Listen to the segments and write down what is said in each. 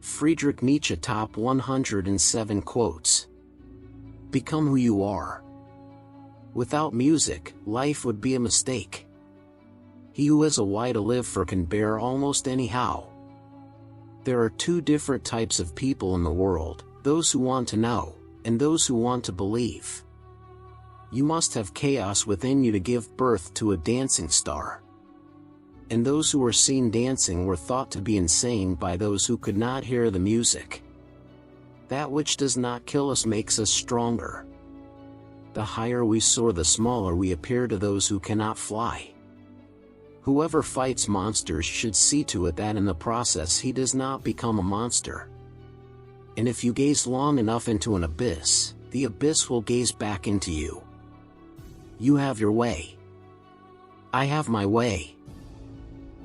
Friedrich Nietzsche Top 107 Quotes. Become who you are. Without music, life would be a mistake. He who has a why to live for can bear almost any how. There are two different types of people in the world, those who want to know, and those who want to believe. You must have chaos within you to give birth to a dancing star. And those who were seen dancing were thought to be insane by those who could not hear the music. That which does not kill us makes us stronger. The higher we soar, the smaller we appear to those who cannot fly. Whoever fights monsters should see to it that in the process he does not become a monster. And if you gaze long enough into an abyss, the abyss will gaze back into you. You have your way. I have my way.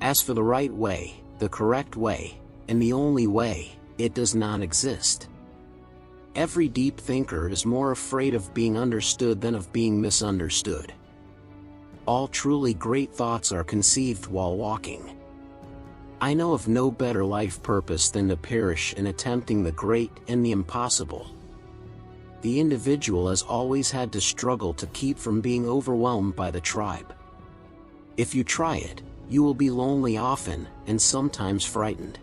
As for the right way, the correct way, and the only way, it does not exist. Every deep thinker is more afraid of being understood than of being misunderstood. All truly great thoughts are conceived while walking. I know of no better life purpose than to perish in attempting the great and the impossible. The individual has always had to struggle to keep from being overwhelmed by the tribe. If you try it, you will be lonely often, and sometimes frightened.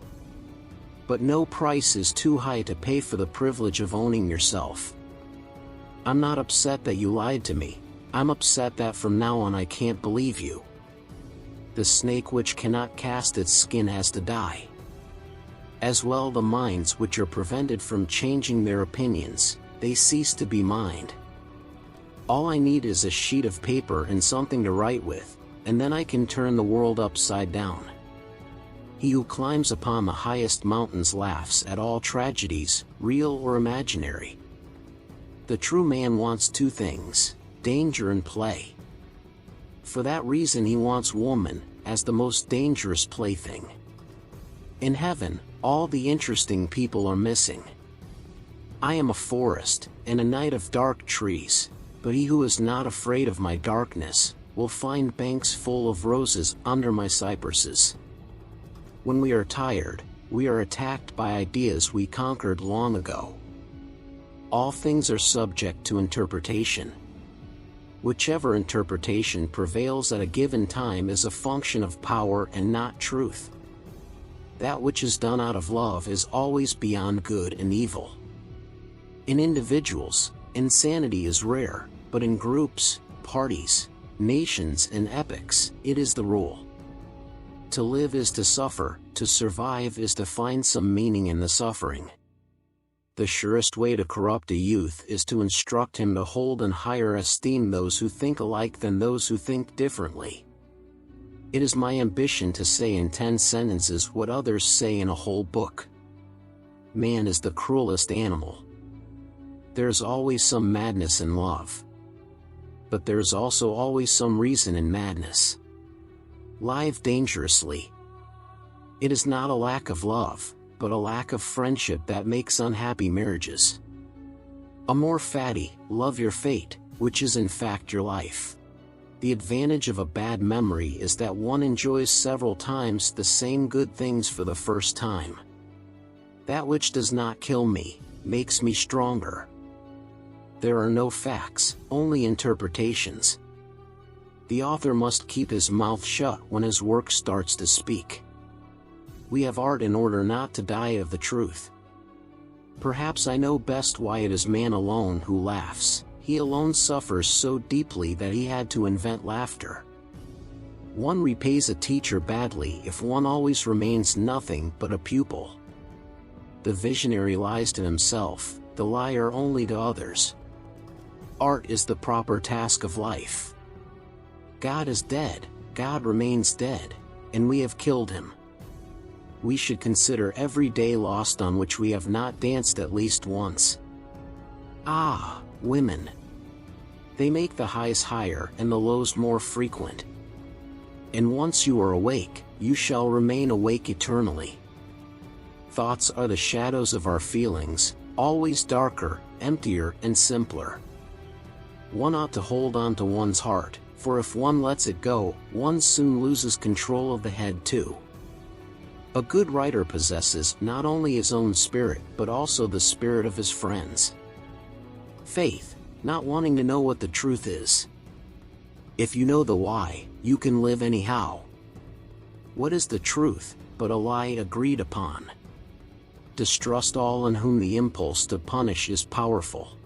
But no price is too high to pay for the privilege of owning yourself. I'm not upset that you lied to me. I'm upset that from now on I can't believe you. The snake which cannot cast its skin has to die. As well the minds which are prevented from changing their opinions, they cease to be mind. All I need is a sheet of paper and something to write with, and then I can turn the world upside down. He who climbs upon the highest mountains laughs at all tragedies, real or imaginary. The true man wants two things, danger and play. For that reason he wants woman, as the most dangerous plaything. In heaven, all the interesting people are missing. I am a forest, and a night of dark trees, but he who is not afraid of my darkness, will find banks full of roses under my cypresses. When we are tired, we are attacked by ideas we conquered long ago. All things are subject to interpretation. Whichever interpretation prevails at a given time is a function of power and not truth. That which is done out of love is always beyond good and evil. In individuals, insanity is rare, but in groups, parties, nations and epochs, it is the rule. To live is to suffer, to survive is to find some meaning in the suffering. The surest way to corrupt a youth is to instruct him to hold in higher esteem those who think alike than those who think differently. It is my ambition to say in 10 sentences what others say in a whole book. Man is the cruelest animal. There's always some madness in love. But there's also always some reason in madness. Live dangerously. It is not a lack of love, but a lack of friendship that makes unhappy marriages. Amor fati, love your fate, which is in fact your life. The advantage of a bad memory is that one enjoys several times the same good things for the first time. That which does not kill me, makes me stronger. There are no facts, only interpretations. The author must keep his mouth shut when his work starts to speak. We have art in order not to die of the truth. Perhaps I know best why it is man alone who laughs. He alone suffers so deeply that he had to invent laughter. One repays a teacher badly if one always remains nothing but a pupil. The visionary lies to himself, the liar only to others. Art is the proper task of life. God is dead, God remains dead, and we have killed him. We should consider every day lost on which we have not danced at least once. Ah, women! They make the highs higher and the lows more frequent. And once you are awake, you shall remain awake eternally. Thoughts are the shadows of our feelings, always darker, emptier and simpler. One ought to hold on to one's heart, for if one lets it go, one soon loses control of the head too. A good writer possesses not only his own spirit but also the spirit of his friends. Faith, not wanting to know what the truth is. If you know the why, you can live anyhow. What is the truth, but a lie agreed upon? Distrust all in whom the impulse to punish is powerful.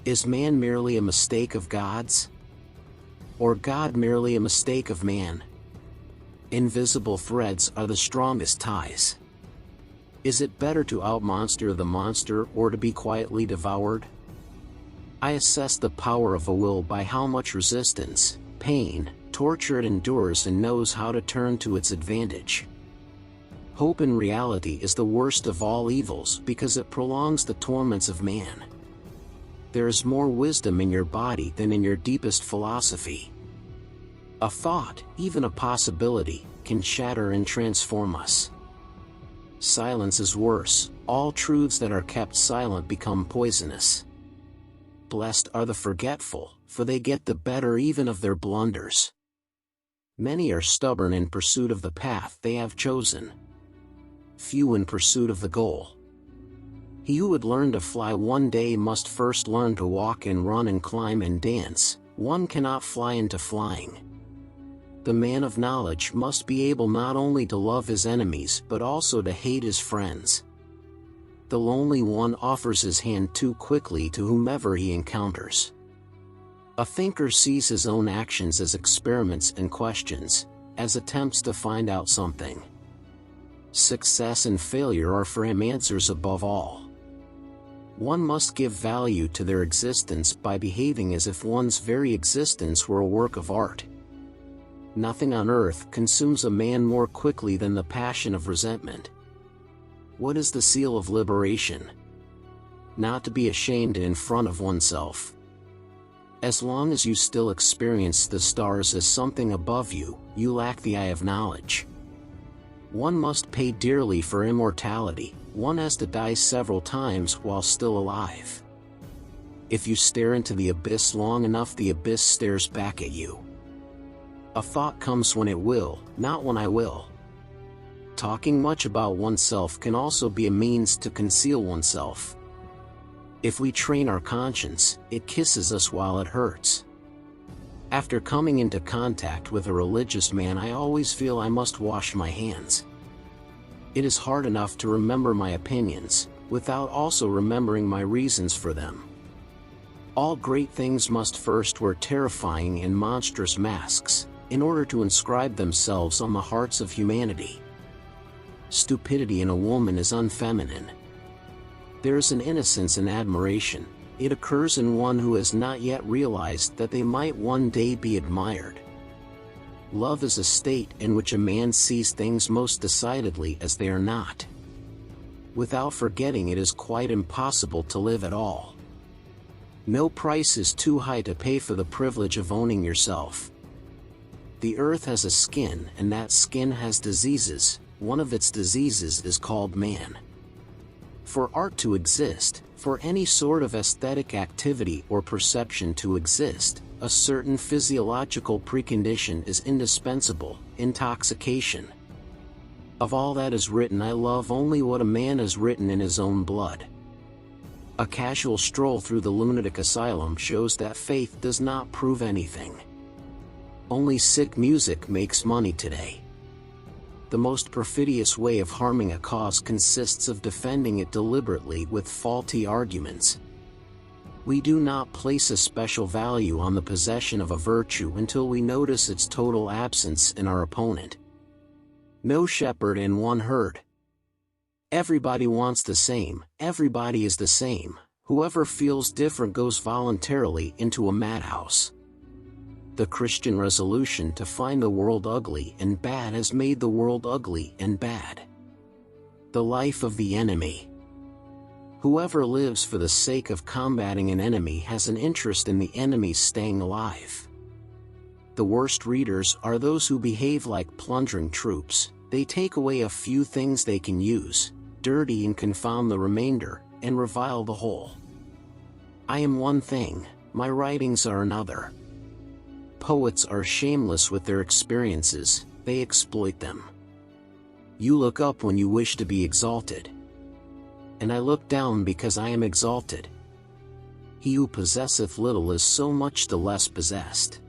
Is man merely a mistake of God's? Or God merely a mistake of man? Invisible threads are the strongest ties. Is it better to outmonster the monster or to be quietly devoured? I assess the power of a will by how much resistance, pain, torture it endures and knows how to turn to its advantage. Hope in reality is the worst of all evils because it prolongs the torments of man. There is more wisdom in your body than in your deepest philosophy. A thought, even a possibility, can shatter and transform us. Silence is worse. All truths that are kept silent become poisonous. Blessed are the forgetful, for they get the better even of their blunders. Many are stubborn in pursuit of the path they have chosen. Few in pursuit of the goal. He who would learn to fly one day must first learn to walk and run and climb and dance. One cannot fly into flying. The man of knowledge must be able not only to love his enemies but also to hate his friends. The lonely one offers his hand too quickly to whomever he encounters. A thinker sees his own actions as experiments and questions, as attempts to find out something. Success and failure are for him answers above all. One must give value to their existence by behaving as if one's very existence were a work of art. Nothing on earth consumes a man more quickly than the passion of resentment. What is the seal of liberation? Not to be ashamed in front of oneself. As long as you still experience the stars as something above you, you lack the eye of knowledge. One must pay dearly for immortality. One has to die several times while still alive. If you stare into the abyss long enough, the abyss stares back at you. A thought comes when it will, not when I will. Talking much about oneself can also be a means to conceal oneself. If we train our conscience, it kisses us while it hurts. After coming into contact with a religious man, I always feel I must wash my hands. It is hard enough to remember my opinions, without also remembering my reasons for them. All great things must first wear terrifying and monstrous masks, in order to inscribe themselves on the hearts of humanity. Stupidity in a woman is unfeminine. There is an innocence in admiration. It occurs in one who has not yet realized that they might one day be admired. Love is a state in which a man sees things most decidedly as they are not. Without forgetting it is quite impossible to live at all. No price is too high to pay for the privilege of owning yourself. The earth has a skin, and that skin has diseases. One of its diseases is called man. For art to exist, for any sort of aesthetic activity or perception to exist, a certain physiological precondition is indispensable: intoxication. Of all that is written, I love only what a man has written in his own blood. A casual stroll through the lunatic asylum shows that faith does not prove anything. Only sick music makes money today. The most perfidious way of harming a cause consists of defending it deliberately with faulty arguments. We do not place a special value on the possession of a virtue until we notice its total absence in our opponent. No shepherd in one herd. Everybody wants the same, everybody is the same. Whoever feels different goes voluntarily into a madhouse. The Christian resolution to find the world ugly and bad has made the world ugly and bad. The life of the enemy. Whoever lives for the sake of combating an enemy has an interest in the enemy's staying alive. The worst readers are those who behave like plundering troops. They take away a few things they can use, dirty and confound the remainder, and revile the whole. I am one thing, my writings are another. Poets are shameless with their experiences, they exploit them. You look up when you wish to be exalted. And I look down because I am exalted. He who possesseth little is so much the less possessed.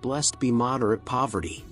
Blessed be moderate poverty.